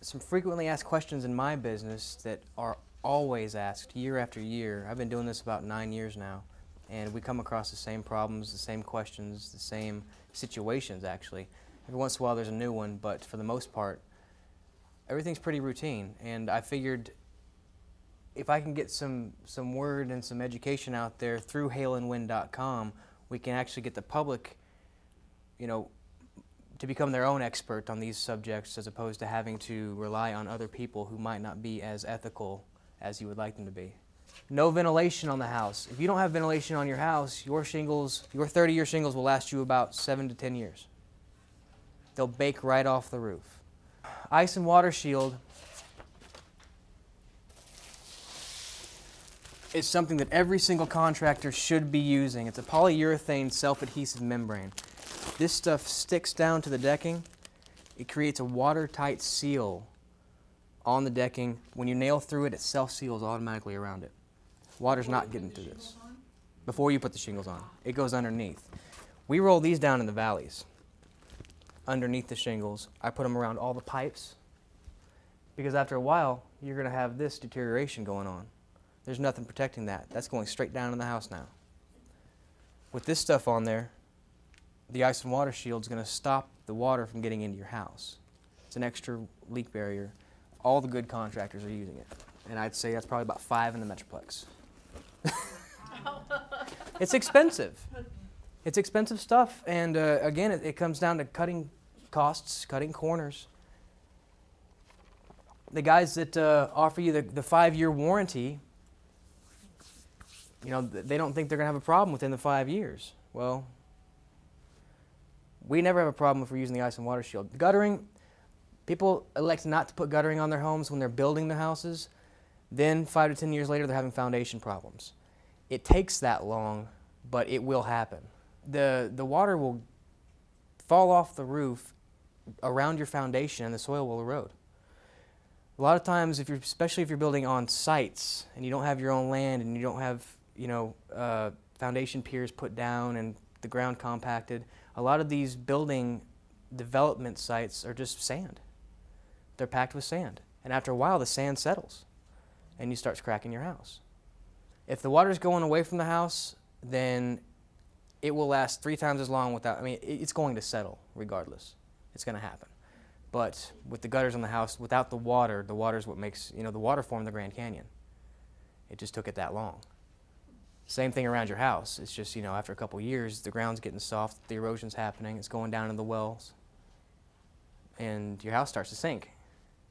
some frequently asked questions in my business that are always asked year after year. I've been doing this about 9 years now, and we come across the same problems, the same questions, the same situations actually. Every once in a while there's a new one, but for the most part, everything's pretty routine. And I figured if I can get some word and some education out there through hailandwind.com, we can actually get the public, you know, to become their own expert on these subjects as opposed to having to rely on other people who might not be as ethical as you would like them to be. No ventilation on the house. If you don't have ventilation on your house, your shingles, your 30-year shingles will last you about 7 to 10 years. They'll bake right off the roof. Ice and Water Shield is something that every single contractor should be using. It's a polyurethane self-adhesive membrane. This stuff sticks down to the decking. It creates a watertight seal on the decking. When you nail through it, it self-seals automatically around it. Water's not getting through this. Before you put the shingles on, it goes underneath. We roll these down in the valleys, underneath the shingles. I put them around all the pipes, because after a while, you're going to have this deterioration going on. There's nothing protecting that. That's going straight down in the house now. With this stuff on there, the Ice and Water Shield is going to stop the water from getting into your house. It's an extra leak barrier. All the good contractors are using it. And I'd say that's probably about 5 in the Metroplex. It's expensive. It's expensive stuff. And again, it comes down to cutting costs, cutting corners. The guys that offer you the 5-year warranty, you know, they don't think they're going to have a problem within the 5 years. Well, we never have a problem if we're using the Ice and Water Shield. The guttering, people elect not to put guttering on their homes when they're building the houses. Then 5 to 10 years later, they're having foundation problems. It takes that long, but it will happen. The water will fall off the roof around your foundation and the soil will erode. A lot of times, especially if you're building on sites and you don't have your own land and you don't have, you know, foundation piers put down and the ground compacted, a lot of these building development sites are just sand. They're packed with sand. And after a while, the sand settles and you start cracking your house. If the water's going away from the house, then it will last 3 times as long without, I mean, it's going to settle regardless. It's going to happen. But with the gutters on the house, without the water is what makes, you know, the water formed the Grand Canyon. It just took it that long. Same thing around your house. It's just, you know, after a couple years, the ground's getting soft, the erosion's happening, it's going down in the wells, and your house starts to sink.